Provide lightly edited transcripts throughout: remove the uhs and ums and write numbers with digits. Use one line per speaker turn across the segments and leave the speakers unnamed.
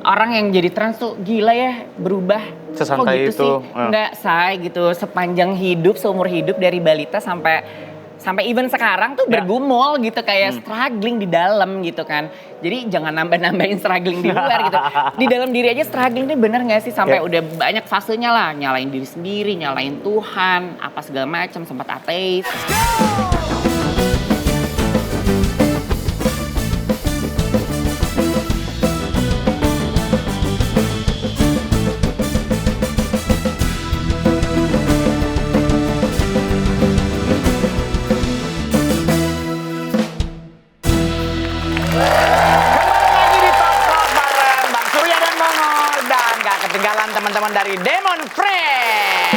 orang yang jadi trans tuh gila ya berubah.
Sesantai
kok gitu
itu.
sih? Enggak, say gitu. Sepanjang hidup, seumur hidup dari balita sampai even sekarang tuh bergumul gitu kayak struggling di dalam gitu kan. Jadi jangan nambah-nambahin struggling di luar gitu. Di dalam diri aja struggling nih bener gak sih sampai udah banyak fasenya lah, nyalain diri sendiri, nyalain Tuhan, apa segala macam, sempat ateis.
Ketinggalan teman-teman dari Demon Friends.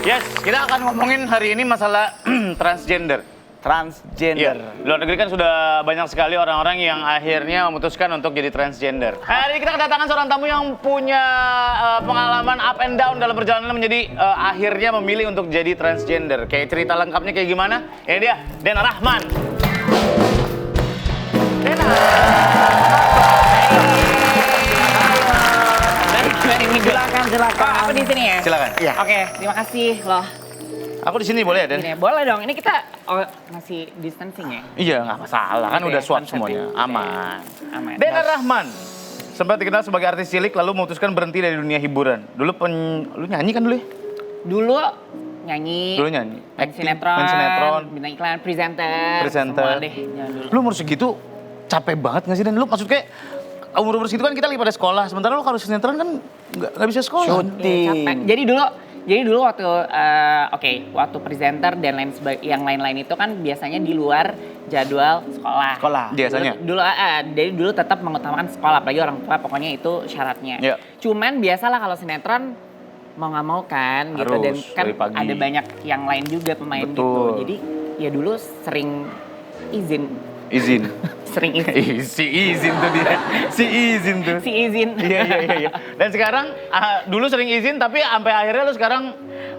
Yes, kita akan ngomongin hari ini masalah transgender.
Transgender.
Iya, di luar negeri kan sudah banyak sekali orang-orang yang akhirnya memutuskan untuk jadi transgender. Hari ini kita kedatangan seorang tamu yang punya pengalaman up and down dalam perjalanan menjadi akhirnya memilih untuk jadi transgender. Kayak cerita lengkapnya kayak gimana? Ini dia, Dena Rahman. Dena.
Silakan. Aku di sini ya?
Silakan.
Iya. Oke, terima kasih loh.
Aku di sini boleh ya, Den?
Ini boleh dong. Ini kita masih distancing ya?
Iya, nggak masalah. Kan
Oke,
udah swab
konsepnya.
semuanya. Aman.
Aman.
Dena Rahman. Sempat dikenal sebagai artis cilik lalu memutuskan berhenti dari dunia hiburan. Dulu lu nyanyi kan dulu ya?
Dulu nyanyi.
Dulu nyanyi.
Main sinetron.
Main sinetron.
Bintang iklan, presenter.
Presenter.
Semua deh. Dulu.
Lu umur segitu capek banget nggak sih? Dan lu maksud kayak umur-umur segitu kan kita lagi pada sekolah. Sementara lu kalau sinetron kan nggak bisa sekolah.
Iya, capek. Jadi dulu waktu waktu presenter dan yang lain-lain itu kan biasanya di luar jadwal sekolah.
Sekolah. Biasanya.
Dulu tetap mengutamakan sekolah, apalagi orang tua pokoknya itu syaratnya.
Iya.
Cuman biasalah kalau sinetron mau nggak mau kan gitu, dan
Harus,
kan
dari pagi.
ada banyak yang lain juga pemain
Betul.
gitu. Jadi ya dulu sering izin. Sering izin.
Si izin tuh dia. Si izin tuh.
Si izin.
Iya. Dan sekarang dulu sering izin tapi sampai akhirnya lu sekarang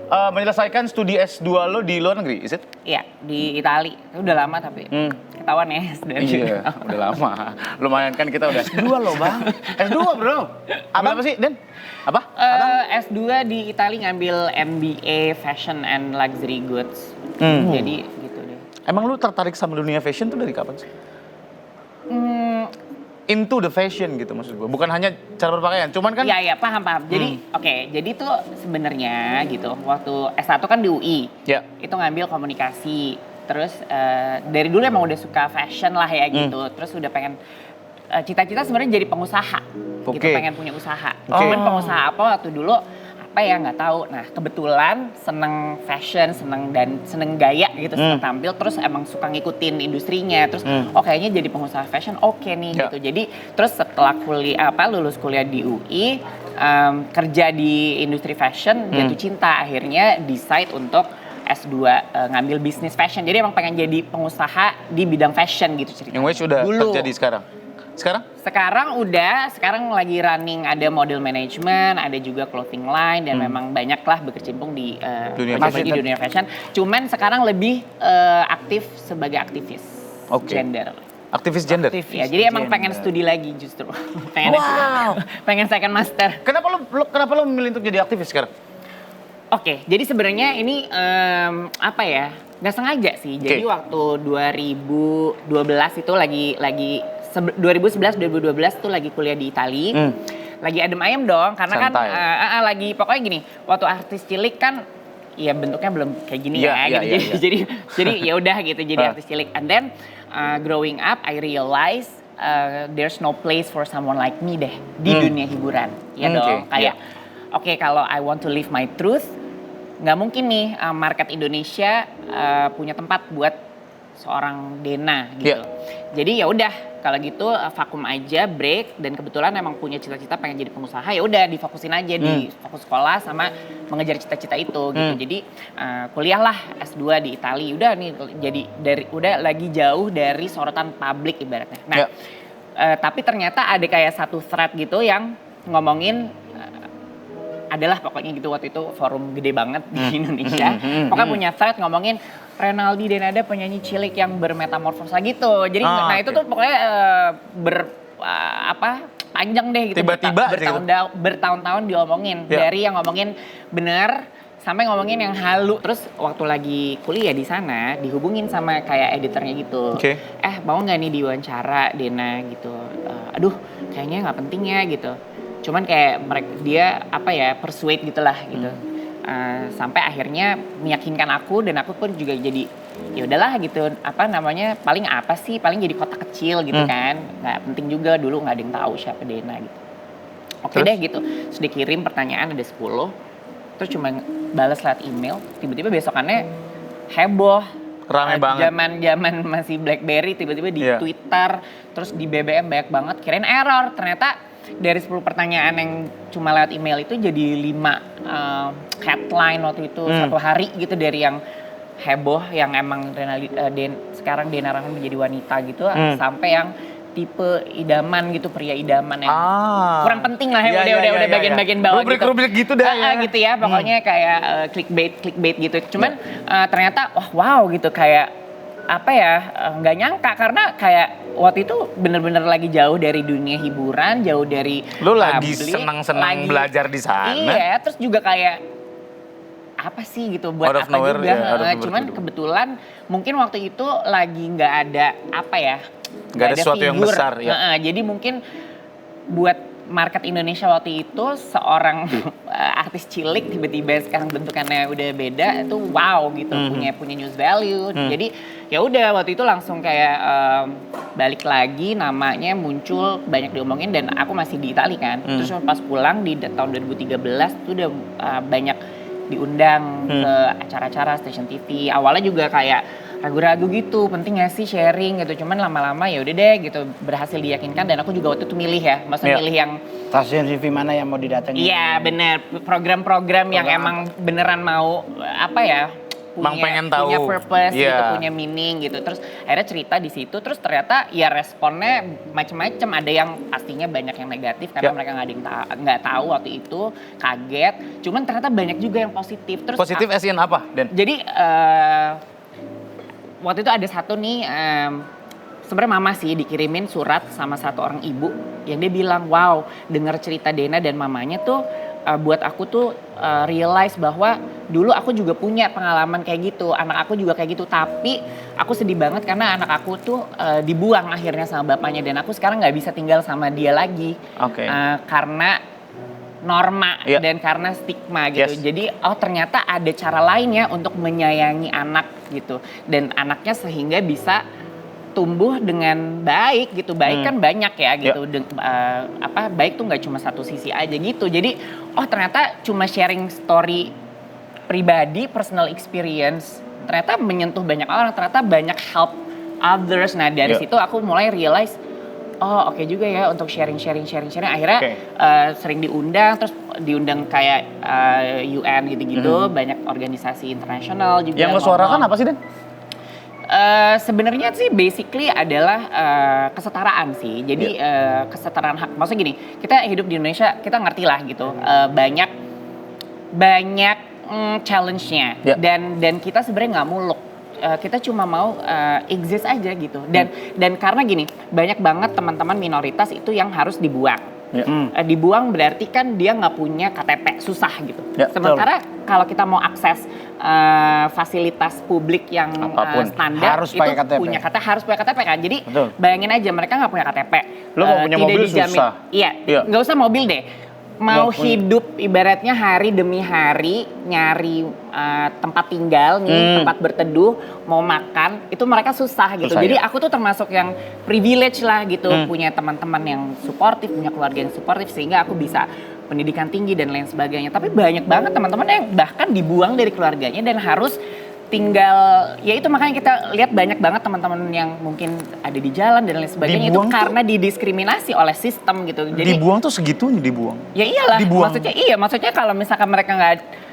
menyelesaikan studi S2 lo di luar negeri, is it?
Iya, di Itali. Udah lama tapi ketahuan ya.
Iya, udah lama. Lumayan kan kita udah S2 loh, Bang. S2, Bro. Apa sih, Den? Apa?
S2 di Itali ngambil MBA Fashion and Luxury Goods. Jadi gitu deh.
Emang lu tertarik sama dunia fashion tuh dari kapan sih? Into the fashion gitu maksud gue. Bukan hanya cara berpakaian, cuman kan
Iya, paham. Jadi jadi tuh sebenarnya gitu, waktu S1 kan di UI.
Ya.
Itu ngambil komunikasi. Terus dari dulu emang udah suka fashion lah ya gitu. Terus udah pengen cita-cita sebenarnya jadi pengusaha. Gitu,
Oke.
pengen punya usaha.
Oke.
Cuman pengusaha apa waktu dulu apa ya nggak tahu. Nah, kebetulan seneng fashion, seneng gaya gitu, seneng tampil, terus emang suka ngikutin industrinya. Terus kayaknya jadi pengusaha fashion oke nih
Ya.
gitu. Jadi terus setelah lulus kuliah di UI, kerja di industri fashion, jatuh cinta, akhirnya decide untuk S2 ngambil bisnis fashion. Jadi emang pengen jadi pengusaha di bidang fashion gitu ceritanya.
yang which udah
Dulu.
terjadi sekarang.
Sekarang lagi running, ada model management, ada juga clothing line, dan memang banyak lah berkecimpung di dunia fashion. Cuman sekarang lebih aktif sebagai aktivis gender.
Aktivis gender.
Ya, jadi emang pengen studi lagi justru. pengen second master.
Kenapa lu memilih untuk jadi aktivis sekarang?
Oke, jadi sebenarnya ini nggak sengaja sih. Jadi waktu 2012 itu lagi 2011-2012 tuh lagi kuliah di Itali. Lagi adem ayem dong, karena
Santai.
kan lagi pokoknya gini, waktu artis cilik kan ya bentuknya belum kayak gini jadi ya udah gitu jadi artis cilik. And then growing up I realize there's no place for someone like me deh di dunia hiburan. Ya dong, kayak kalau I want to live my truth, nggak mungkin nih market Indonesia punya tempat buat seorang Dena gitu. Jadi ya udah kalau gitu vakum aja, break, dan kebetulan emang punya cita-cita pengen jadi pengusaha, ya udah difokusin aja di fokus sekolah sama mengejar cita-cita itu gitu. Jadi kuliahlah S2 di Itali. Udah nih jadi udah lagi jauh dari sorotan publik ibaratnya. Nah, tapi ternyata ada kayak satu thread gitu yang ngomongin adalah pokoknya gitu, waktu itu forum gede banget di Indonesia. Pokoknya punya thread ngomongin Renaldi dan ada penyanyi cilik yang bermetamorfosa gitu. Jadi nah itu tuh pokoknya panjang deh gitu.
Tiba-tiba
bertahun-tahun diomongin. Dari yang ngomongin bener sampai ngomongin yang halu. Terus waktu lagi kuliah di sana dihubungin sama kayak editornya gitu. Mau nggak nih diwawancara Dena gitu. Aduh kayaknya nggak penting ya gitu. Cuman kayak dia persuade gitulah gitu. Sampai akhirnya meyakinkan aku dan aku pun juga jadi ya udahlah gitu paling jadi kota kecil gitu kan, nggak penting juga, dulu nggak ada yang tahu siapa Dena gitu. Oke deh gitu, terus dikirim pertanyaan ada 10, terus cuma balas lewat email, tiba-tiba besokannya heboh,
rame banget,
zaman masih BlackBerry, tiba-tiba di Twitter, terus di BBM banyak banget, kirain error, ternyata dari 10 pertanyaan yang cuma lewat email itu jadi 5 headline waktu itu satu hari gitu, dari yang heboh yang emang sekarang Dena Rahman menjadi wanita gitu sampai yang tipe idaman gitu, pria idaman yang kurang penting lah ya, udah bagian-bagian bawah
rubrik gitu dah
gitu ya, pokoknya kayak clickbait gitu. Cuman ternyata wow gitu, kayak nggak nyangka, karena kayak waktu itu bener-bener lagi jauh dari dunia hiburan, jauh dari
lu lagi senang-senang belajar di sana.
Iya, terus juga kayak apa sih gitu buat apa nowhere, juga. Cuman kebetulan mungkin waktu itu lagi nggak ada nggak ada sesuatu figur yang besar ya. Jadi mungkin buat market Indonesia waktu itu seorang artis cilik tiba-tiba sekarang bentukannya udah beda, itu wow gitu, punya news value. Jadi ya udah waktu itu langsung kayak balik lagi, namanya muncul, banyak diomongin, dan aku masih di Itali kan. Terus pas pulang di tahun 2013 itu udah banyak diundang ke acara-acara stasiun TV. Awalnya juga kayak ragu-ragu gitu, penting gak sih sharing gitu. Cuman lama-lama ya udah deh gitu, berhasil diyakinkan, dan aku juga waktu itu milih ya, maksudnya milih yang
stasiun TV mana yang mau didatangi.
Iya bener, program-program yang emang beneran mau punya purpose gitu, punya meaning gitu. Terus akhirnya cerita di situ, terus ternyata ya responnya macem-macem. Ada yang pastinya banyak yang negatif karena mereka nggak tahu waktu itu, kaget. Cuman ternyata banyak juga yang positif. Terus
positif as-in apa, Den?
Jadi waktu itu ada satu nih, sebenarnya mama sih dikirimin surat sama satu orang ibu yang dia bilang, wow, dengar cerita Dena dan mamanya tuh buat aku tuh realize bahwa dulu aku juga punya pengalaman kayak gitu, anak aku juga kayak gitu, tapi aku sedih banget karena anak aku tuh dibuang akhirnya sama bapaknya, dan aku sekarang nggak bisa tinggal sama dia lagi karena norma dan karena stigma gitu. Jadi ternyata ada cara lainnya untuk menyayangi anak gitu, dan anaknya sehingga bisa tumbuh dengan baik gitu. Baik kan banyak ya gitu. Baik tuh nggak cuma satu sisi aja gitu. Jadi ternyata cuma sharing story pribadi, personal experience, ternyata menyentuh banyak orang, ternyata banyak help others. Nah dari situ aku mulai realize, oke juga ya untuk sharing. Akhirnya sering diundang, terus diundang kayak UN gitu-gitu, banyak organisasi internasional juga.
Yang lo suarakan apa sih, Den?
Sebenarnya sih basically adalah kesetaraan sih. Jadi kesetaraan hak. Maksudnya gini, kita hidup di Indonesia, kita ngerti lah gitu. Banyak challenge-nya. Dan kita sebenarnya nggak muluk. Kita cuma mau exist aja gitu. Dan karena gini, banyak banget teman-teman minoritas itu yang harus dibuang. Dibuang berarti kan dia nggak punya KTP, susah gitu. Sementara kalau kita mau akses fasilitas publik yang standar
harus
itu
KTP.
Harus punya KTP kan. Jadi bayangin aja mereka nggak punya KTP.
Lo mau punya mobil susah.
Iya, nggak usah mobil deh. Mau hidup ibaratnya hari demi hari nyari tempat tinggal nih, tempat berteduh, mau makan, itu mereka susah gitu. Jadi aku tuh termasuk yang privilege lah gitu, punya teman-teman yang suportif, punya keluarga yang suportif, sehingga aku bisa pendidikan tinggi dan lain sebagainya. Tapi banyak banget teman-teman yang bahkan dibuang dari keluarganya dan harus tinggal, ya itu makanya kita lihat banyak banget teman-teman yang mungkin ada di jalan dan lain sebagainya, dibuang itu karena didiskriminasi oleh sistem gitu. Jadi
dibuang tuh segitunya dibuang.
Ya iyalah, maksudnya kalau misalkan mereka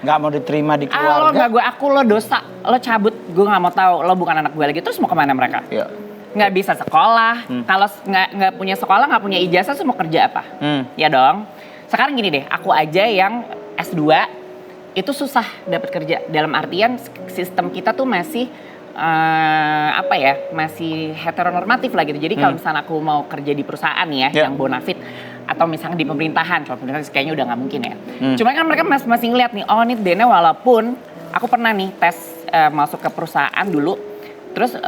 nggak mau diterima di keluarga.
Lo nggak lo dosa, lo cabut, gue nggak mau tahu, lo bukan anak gue lagi, terus mau kemana mereka? Nggak bisa sekolah, kalau nggak punya sekolah, nggak punya ijazah, terus mau kerja apa? Ya dong. Sekarang gini deh, aku aja yang S2 itu susah dapat kerja, dalam artian sistem kita tuh masih apa ya, masih heteronormatif lah gitu. Jadi kalau misalnya aku mau kerja di perusahaan ya, yang bonafit atau misalnya di pemerintahan, kalau pemerintahan kayaknya udah nggak mungkin ya. Cuma kan mereka masih ngeliat nih, oh nih Dena walaupun aku pernah nih tes masuk ke perusahaan dulu, terus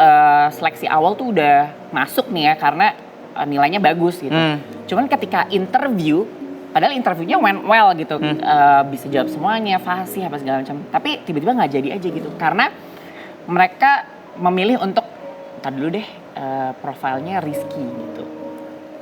seleksi awal tuh udah masuk nih ya karena nilainya bagus gitu. Cuman ketika interview, padahal interviewnya went well gitu, bisa jawab semuanya, fasih apa segala macam. Tapi tiba-tiba nggak jadi aja gitu, karena mereka memilih untuk, ntar dulu deh, profilnya risky gitu.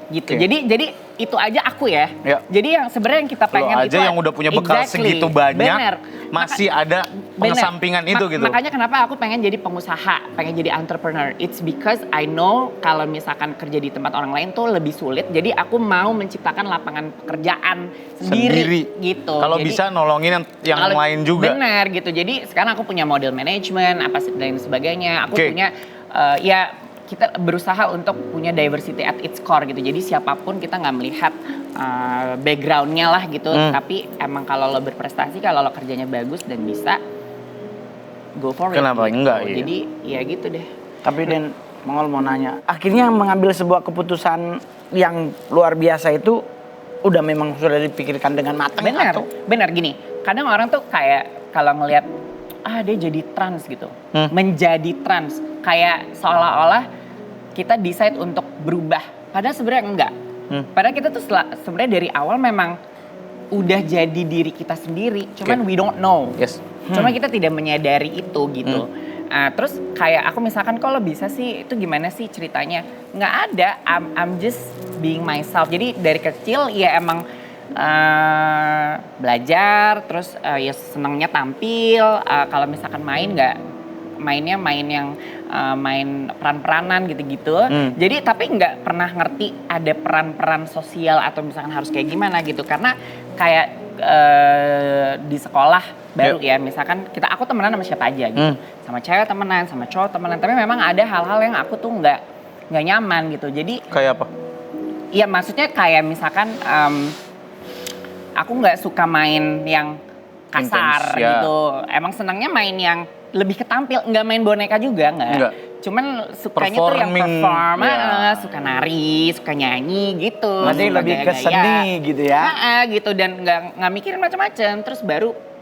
Gitu.
Okay.
Jadi itu aja aku ya. Jadi yang sebenarnya yang kita pengen
lo aja
itu
yang udah punya bekal segitu banyak,
bener.
masih ada pengesampingan itu gitu.
Makanya kenapa aku pengen jadi pengusaha, pengen jadi entrepreneur. It's because I know kalau misalkan kerja di tempat orang lain tuh lebih sulit. Jadi aku mau menciptakan lapangan pekerjaan sendiri. Gitu.
Kalau bisa nolongin yang lain juga.
Benar gitu. Jadi sekarang aku punya model management apa dan sebagainya. Aku punya kita berusaha untuk punya diversity at its core gitu. Jadi siapapun kita nggak melihat backgroundnya lah gitu. Tapi emang kalau lo berprestasi, kalau lo kerjanya bagus dan bisa, go for it.
Kenapa
gitu.
enggak? Iya.
Jadi ya gitu deh.
Tapi Den, Mongol mau nanya, akhirnya mengambil sebuah keputusan yang luar biasa itu udah memang sudah dipikirkan dengan matang?
Benar gini. Kadang orang tuh kayak kalau ngelihat dia jadi trans gitu, menjadi trans, kayak seolah-olah kita decide untuk berubah. Padahal sebenarnya enggak. Padahal kita tuh sebenarnya dari awal memang udah jadi diri kita sendiri, cuman we don't know. Cuma kita tidak menyadari itu gitu. Terus kayak aku misalkan kalau bisa sih itu gimana sih ceritanya? Nggak ada, I'm just being myself. Jadi dari kecil ya emang belajar, terus ya senangnya tampil. Kalau misalkan mainnya main yang main peran-peranan gitu-gitu. Jadi tapi nggak pernah ngerti ada peran-peran sosial atau misalkan harus kayak gimana gitu. Karena kayak di sekolah baru ya, misalkan aku temenan sama siapa aja gitu. Sama cewek temenan, sama cowok temenan. Tapi memang ada hal-hal yang aku tuh nggak nyaman gitu. Jadi
kayak apa?
Iya maksudnya kayak misalkan aku nggak suka main yang kasar gitu. Emang senangnya main yang lebih ketampil, nggak main boneka juga nggak. Cuman sukanya tuh yang perform, suka nari, suka nyanyi gitu.
Berarti lebih ke seni gitu ya?
Gitu dan nggak mikirin macam-macam. Terus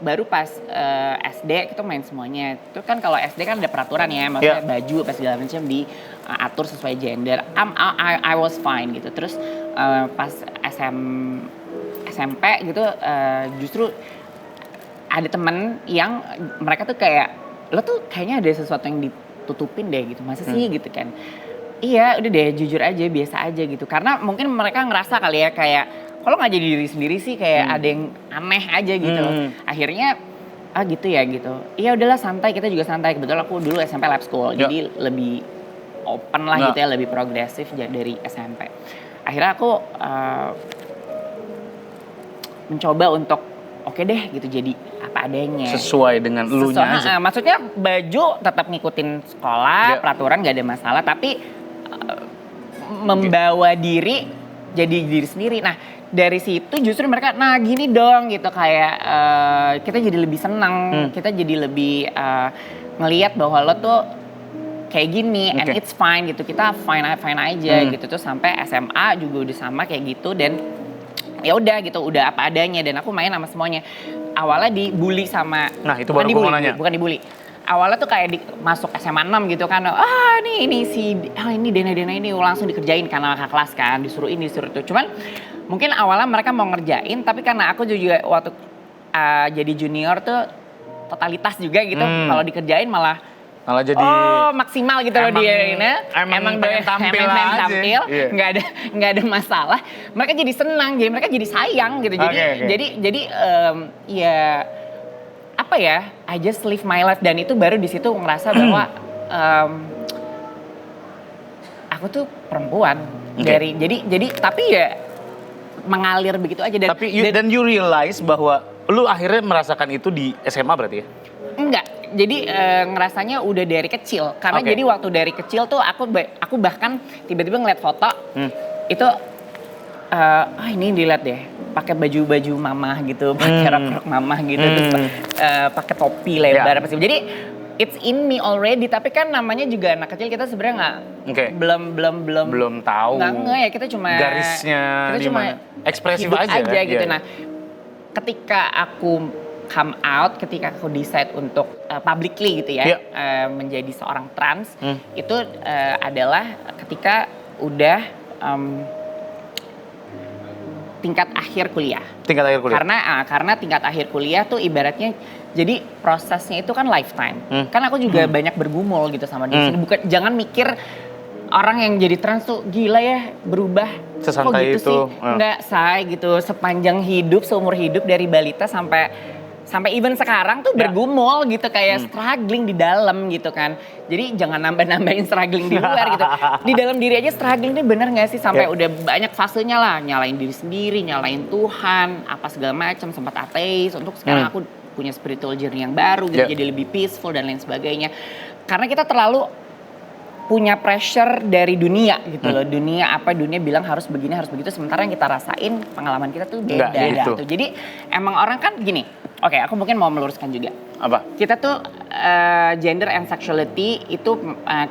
baru pas SD kita main semuanya. Itu kan kalau SD kan ada peraturan ya, maksudnya baju apa segala macam diatur sesuai gender. I was fine gitu. Terus pas SMP gitu justru ada temen yang mereka tuh kayak, lo tuh kayaknya ada sesuatu yang ditutupin deh gitu, masa sih gitu kan. Iya udah deh jujur aja, biasa aja gitu. Karena mungkin mereka ngerasa kali ya kayak, kalau nggak jadi diri sendiri sih kayak ada yang aneh aja gitu. Akhirnya gitu ya gitu. Iya udahlah santai, kita juga santai. Kebetulan aku dulu SMP lab school, jadi lebih open lah gitu ya, lebih progresif dari SMP. Akhirnya aku mencoba untuk oke deh gitu, jadi apa adanya.
Sesuai dengan elunya aja.
Maksudnya baju tetap ngikutin sekolah, peraturan gak ada masalah, tapi membawa diri jadi diri sendiri. Nah dari situ justru mereka, nah gini dong gitu, kayak kita jadi lebih senang, kita jadi lebih ngelihat bahwa lo tuh kayak gini, and it's fine gitu, kita fine aja gitu. Terus sampai SMA juga udah sama kayak gitu, dan ya udah gitu, udah apa adanya, dan aku main sama semuanya. Awalnya dibully sama,
nah itu baru aku mau nanya.
Bukan dibully. Awalnya tuh kayak masuk SMA 6 gitu kan, ini Dena ini langsung dikerjain karena kakak kelas kan, disuruh ini disuruh itu. Cuman mungkin awalnya mereka mau ngerjain, tapi karena aku juga waktu jadi junior tuh totalitas juga gitu, kalau dikerjain malah
jadi
maksimal gitu loh dia ini. Emang pengen tampil, nggak ada masalah. Mereka jadi senang, jadi mereka jadi sayang gitu. Jadi ya apa ya? I just live my life, dan itu baru di situ ngerasa bahwa aku tuh perempuan dari jadi tapi ya mengalir begitu aja.
Dan you realize bahwa lu akhirnya merasakan itu di SMA berarti ya?
Enggak. Jadi ngerasanya udah dari kecil, karena jadi waktu dari kecil tuh aku bahkan tiba-tiba ngeliat foto itu ini dilihat deh, pakai baju mama gitu, pakai rok mama gitu, terus pakai topi lebar apa sih. Jadi it's in me already, tapi kan namanya juga anak kecil, kita sebenarnya nggak
belum tahu
nggak nge ya, kita cuma
garisnya
kita cuma
ekspresif
hidup
aja kan?
gitu.
Iya.
Nah, ketika aku come out, ketika aku decide untuk publicly gitu ya, menjadi seorang trans, itu adalah ketika udah tingkat akhir kuliah. Karena tingkat akhir kuliah tuh ibaratnya, jadi prosesnya itu kan lifetime. Kan aku juga banyak bergumul gitu sama dia. Bukan, jangan mikir orang yang jadi trans tuh gila ya, berubah
sesantai
kok gitu
itu
sih. Enggak, say gitu, sepanjang hidup, seumur hidup, dari balita sampai even sekarang tuh bergumul gitu, kayak struggling di dalam gitu kan. Jadi jangan nambah-nambahin struggling di luar gitu. Di dalam diri aja struggling ini bener gak sih? Sampai udah banyak fasenya lah, nyalain diri sendiri, nyalain Tuhan, apa segala macam, sempat ateis. Untuk sekarang aku punya spiritual journey yang baru gitu, jadi lebih peaceful dan lain sebagainya. Karena kita terlalu punya pressure dari dunia gitu loh. Dunia bilang harus begini, harus begitu. Sementara yang kita rasain, pengalaman kita tuh beda gitu. Jadi emang orang kan gini, oke, aku mungkin mau meluruskan juga.
Apa?
Kita tuh gender and sexuality itu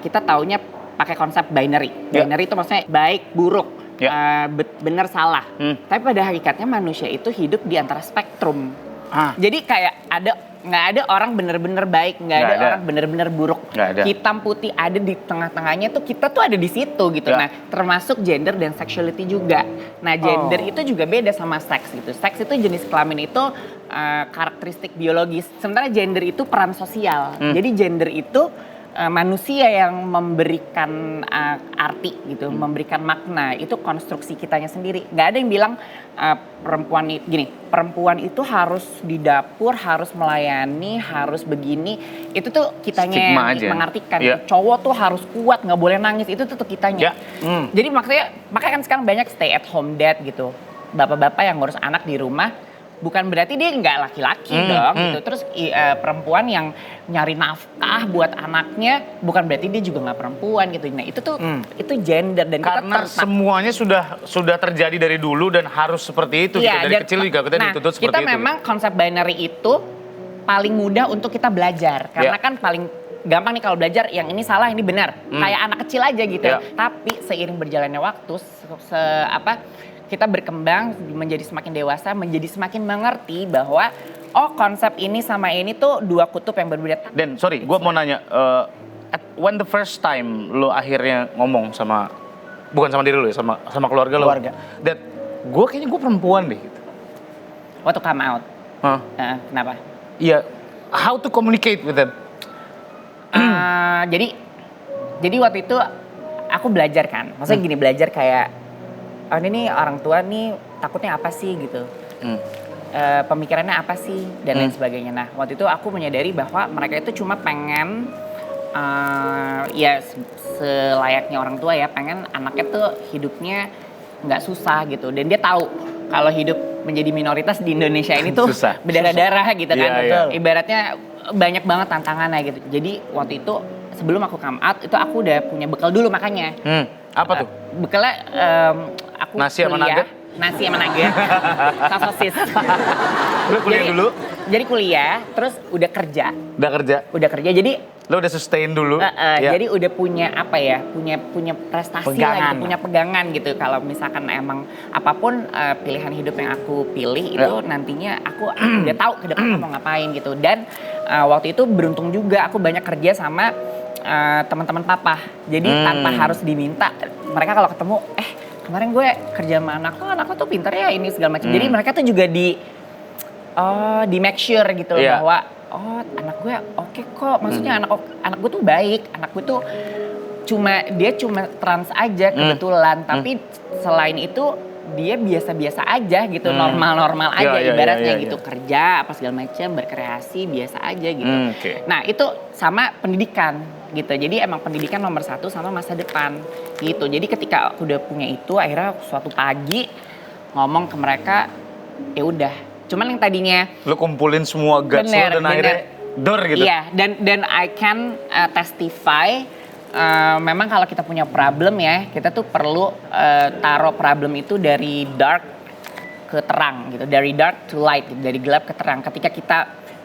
kita taunya pakai konsep binary. Binary itu maksudnya baik, buruk, benar, salah. Tapi pada hakikatnya manusia itu hidup di antara spektrum. Jadi kayak nggak ada orang bener-bener baik, nggak ada orang bener-bener buruk. Hitam putih ada di tengah-tengahnya tuh, kita tuh ada di situ gitu. Nah, termasuk gender dan sexuality juga. Nah, gender itu juga beda sama seks gitu. Seks itu jenis kelamin itu karakteristik biologis. Sementara gender itu peran sosial. Jadi gender itu manusia yang memberikan arti gitu, memberikan makna. Itu konstruksi kitanya sendiri. Nggak ada yang bilang perempuan itu harus di dapur, harus melayani, harus begini. Itu tuh kitanya yang mengartikan. Cowok tuh harus kuat, nggak boleh nangis. Itu tuh kitanya. Jadi makanya kan sekarang banyak stay at home dad gitu. Bapak-bapak yang ngurus anak di rumah. Bukan berarti dia nggak laki-laki dong gitu. Terus perempuan yang nyari nafkah buat anaknya, bukan berarti dia juga nggak perempuan gitu. Nah itu tuh itu gender, dan
karena kita semuanya sudah terjadi dari dulu dan harus seperti itu gitu. Dari kecil juga kita dituntut seperti itu.
Kita memang konsep binary itu paling mudah untuk kita belajar, karena kan paling gampang nih kalau belajar yang ini salah, ini benar. Kayak anak kecil aja gitu. Tapi seiring berjalannya waktu, kita berkembang menjadi semakin dewasa, menjadi semakin mengerti bahwa konsep ini sama ini tuh dua kutub yang berbeda.
Dan sorry, gue mau nanya, when the first time lo akhirnya ngomong bukan sama diri lo ya, sama keluarga lo, that kayaknya gue perempuan deh gitu.
Waktu come out. Kenapa?
Iya, how to communicate with them?
Jadi waktu itu aku belajar kan, maksudnya gini, belajar kayak ini orang tua nih takutnya apa sih gitu, pemikirannya apa sih dan lain sebagainya. Nah waktu itu aku menyadari bahwa mereka itu cuma pengen selayaknya orang tua ya, pengen anaknya tuh hidupnya nggak susah gitu. Dan dia tahu kalau hidup menjadi minoritas di Indonesia ini tuh berdarah-darah gitu kan. Ibaratnya banyak banget tantangannya gitu. Jadi waktu itu sebelum aku come out itu aku udah punya bekal dulu makanya.
Apa tuh?
Bekalnya aku
nasi sama nugget?
Nasi sama nugget, sosis.
Lu kuliah dulu?
Jadi kuliah, terus udah kerja. Udah kerja, jadi
lo udah sustain dulu.
Jadi udah punya punya prestasi lagi, punya pegangan gitu. Kalau misalkan emang apapun pilihan hidup yang aku pilih itu nantinya aku udah tahu ke depan mau ngapain gitu. Dan waktu itu beruntung juga aku banyak kerja sama teman-teman papa. Jadi tanpa harus diminta, mereka kalau ketemu, kemarin gue kerja sama anak lo tuh pintar ya ini segala macam. Jadi mereka tuh juga di make sure gitu loh bahwa anak gue oke kok. Maksudnya anak gue tuh baik, anak gue tuh dia cuma trans aja kebetulan, tapi selain itu dia biasa-biasa aja gitu, normal-normal aja ibaratnya gitu, kerja apa segala macam, berkreasi biasa aja gitu. Nah itu sama pendidikan gitu, jadi emang pendidikan nomor satu sama masa depan gitu. Jadi ketika aku udah punya itu, akhirnya suatu pagi ngomong ke mereka, ya udah. Cuman yang tadinya
lu kumpulin semua guts lo dan akhirnya door gitu.
Iya, dan I can testify. Memang kalau kita punya problem ya, kita tuh perlu taruh problem itu dari dark ke terang gitu, dari dark to light, gitu, dari gelap ke terang. Ketika kita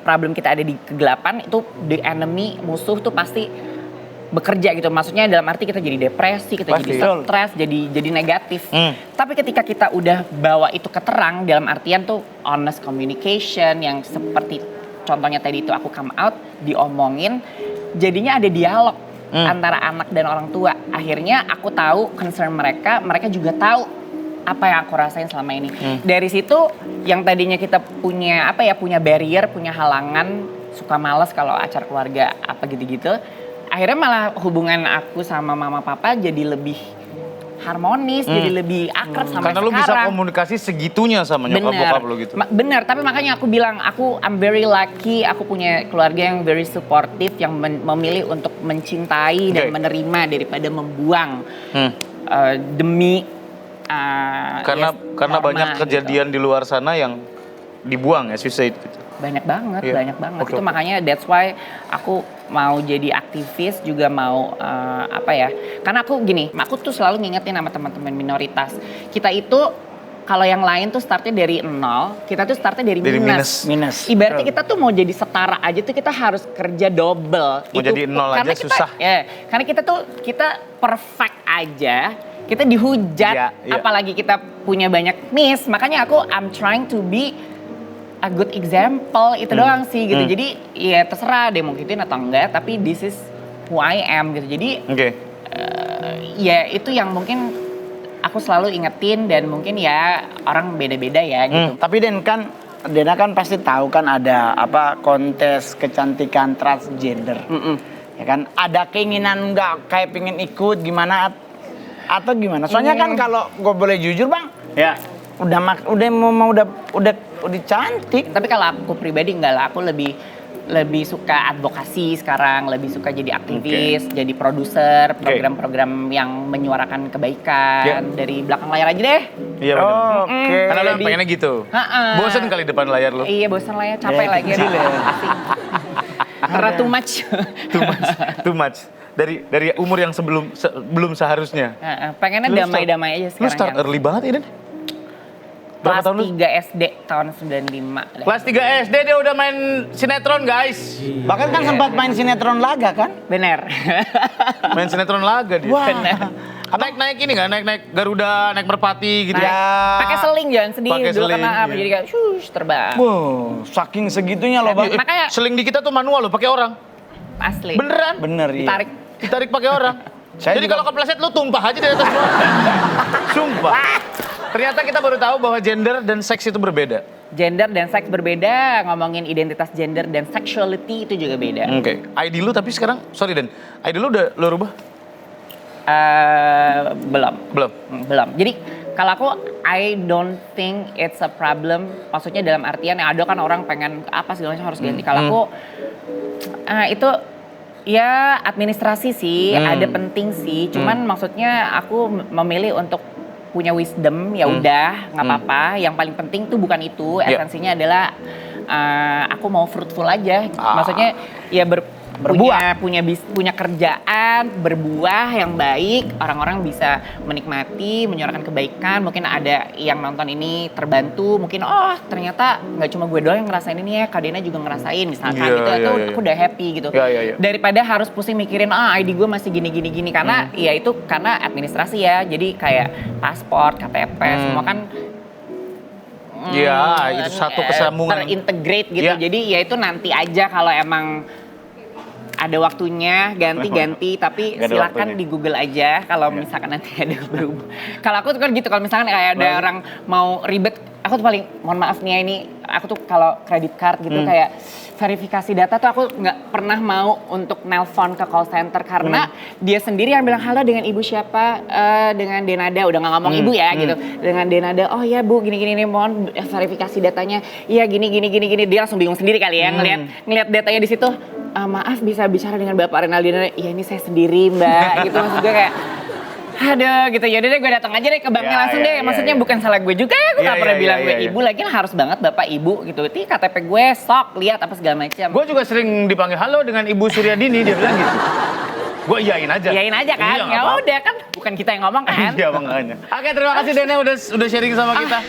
problem kita ada di kegelapan, itu the enemy, musuh tuh pasti bekerja gitu. Maksudnya dalam arti kita jadi depresi, kita
Pasti.
jadi stres, jadi negatif. Tapi ketika kita udah bawa itu ke terang, dalam artian tuh honest communication yang seperti contohnya tadi itu aku come out, diomongin, jadinya ada dialog antara anak dan orang tua. Akhirnya aku tahu concern mereka, mereka juga tahu apa yang aku rasain selama ini. Dari situ yang tadinya kita punya punya barrier, punya halangan, suka males kalau acara keluarga apa gitu-gitu. Akhirnya malah hubungan aku sama mama papa jadi lebih harmonis, jadi lebih akrab sampai
Karena
sekarang.
lu bisa komunikasi segitunya sama nyokap bokap lu gitu.
Bener, tapi makanya aku bilang I'm very lucky, aku punya keluarga yang very supportive, yang memilih untuk mencintai dan menerima daripada membuang demi
Karena
norma
banyak
gitu.
kejadian di luar sana yang dibuang ya, suicide gitu.
Banyak banget,
Iya.
banyak banget.
Oke,
Itu
oke.
makanya that's why aku mau jadi aktivis, juga mau karena aku gini, aku tuh selalu ngingetin sama teman-teman minoritas. Kita itu kalau yang lain tuh startnya dari nol, kita tuh startnya dari minus.
Minus.
Ibaratnya kita tuh mau jadi setara aja tuh kita harus kerja double.
Mau jadi nol aja susah.
Karena kita perfect aja, kita dihujat,
Iya, iya.
apalagi kita punya banyak miss. Makanya I'm trying to be a good example, itu doang sih gitu. Jadi ya terserah deh mau gituin atau enggak, tapi this is who I am gitu. Jadi
Oke.
ya itu yang mungkin aku selalu ingetin, dan mungkin ya orang beda-beda ya gitu.
Tapi Dena kan pasti tahu kan ada kontes kecantikan transgender. Ya kan, ada keinginan nggak kayak pengen ikut gimana atau gimana? Soalnya kan kalau gue boleh jujur bang,
Ya.
udah cantik.
Tapi kalau aku pribadi enggak lah, aku lebih suka advokasi sekarang, lebih suka jadi aktivis, jadi produser program-program yang menyuarakan kebaikan dari belakang layar aja deh.
Iya benar.
Oke.
Karena lu pengennya gitu. Bosen kali depan layar lu.
Iya bosan lah ya, capek lagi.
kecil ya.
Karena too much.
Too much. Dari umur yang belum seharusnya.
Pengennya
Lu
damai-damai aja
Lu
sekarang.
start
Yang.
early banget ini. Berapa
Kelas
tahun lu?
3 SD tahun 95.
Kelas 3 SD dia udah main sinetron guys.
Bahkan kan sempat main sinetron laga kan?
Bener.
Main sinetron laga dia.
Bener.
Naik ini kan, naik Garuda, naik Merpati gitu.
Pakai seling jangan sedih
Pakai
dulu
seling,
karena apa,
iya.
jadi kayak shush terbang.
Wow, saking segitunya loh bang.
Makanya-
Seling di kita tuh manual loh, pakai orang.
Asli.
Beneran?
Bener iya.
Ditarik pakai orang.
Saya
Jadi
juga-
kalau kepleset lu tumpah aja di atas gua. Sumpah. Ternyata kita baru tahu bahwa gender dan seks itu berbeda.
Gender dan seks berbeda, ngomongin identitas gender dan sexuality itu juga beda.
Oke. ID lu tapi sekarang, sorry Dan, ID lu udah lu rubah?
Belum.
Belum?
Belum. Jadi kalau aku, I don't think it's a problem. Maksudnya dalam artian ada kan orang pengen apa segala macam harus ganti. Kalau aku, itu ya administrasi sih, ada penting sih. Cuman maksudnya aku memilih untuk punya wisdom, ya udah nggak apa-apa. Yang paling penting tuh bukan itu. Esensinya adalah aku mau fruitful aja. Maksudnya ya
Berbuah.
punya kerjaan, berbuah yang baik, orang-orang bisa menikmati, menyuarakan kebaikan. Mungkin ada yang nonton ini terbantu, mungkin ternyata nggak cuma gue doang yang ngerasain ini ya, Kak Dena juga ngerasain misalkan
Iya,
gitu.
iya,
Itu
iya.
aku udah happy gitu.
Iya, iya, iya.
Daripada harus pusing mikirin ID gue masih gini karena ya itu karena administrasi ya. Jadi kayak paspor, KTP semua kan
Iya, itu satu kesambungan.
terintegrate gitu.
Iya.
Jadi ya itu nanti aja kalau emang ada waktunya ganti-ganti, tapi
Nggak ada
silakan
waktunya.
di Google aja kalau misalkan nanti ada berubah. Kalau aku tuh kan gitu, kalau misalkan kayak ada orang mau ribet, aku tuh paling mohon maaf nih ya, ini aku tuh kalau credit card gitu kayak verifikasi data tuh aku nggak pernah mau untuk nelpon ke call center karena dia sendiri yang bilang halo dengan ibu siapa, dengan Denada, udah nggak ngomong ibu ya gitu, dengan Denada, oh ya bu gini nih mohon verifikasi datanya, iya gini dia langsung bingung sendiri kali ya ngelihat datanya di situ. Maaf bisa bicara dengan Bapak Renaldi? Iya ini saya sendiri mbak, gitu maksud gue kayak aduh gitu, yaudah deh gue datang aja deh ke banknya langsung deh, maksudnya bukan salah gue juga ya, gue gak pernah bilang gue ibu, lagi harus banget bapak ibu gitu, itu KTP gue sok, lihat apa segala macam.
Gue juga sering dipanggil halo dengan Ibu Suryadini, dia bilang gitu. Gue iyain aja.
Iyain aja kan,
Iya,
ya
apa-apa.
udah kan bukan kita yang ngomong kan.
Iya makanya. Oke, terima kasih Dena udah sharing sama kita.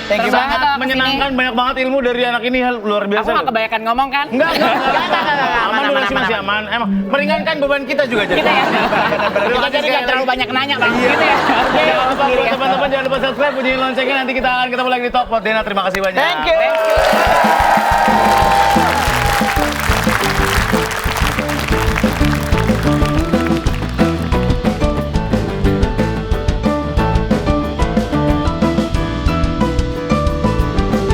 Thank you
Senang
banget.
banget
Menyenangkan, banyak banget ilmu dari anak ini, luar biasa.
Aku gak kebanyakan ngomong kan?
Enggak. Aman, durasi masih aman. Emang meringankan beban kita juga jadi.
Kita ya.
Terima
Kita
kasih
jadi
sekali
gak terlalu
lagi.
banyak nanya bang.
Iya.
Gitu ya.
Oke,
Jangan
lupa
sendiri
buat
ya.
teman-teman jangan lupa subscribe, bunyiin loncengnya, nanti kita akan ketemu lagi di Top Pot. Dena, terima kasih banyak.
Thank you.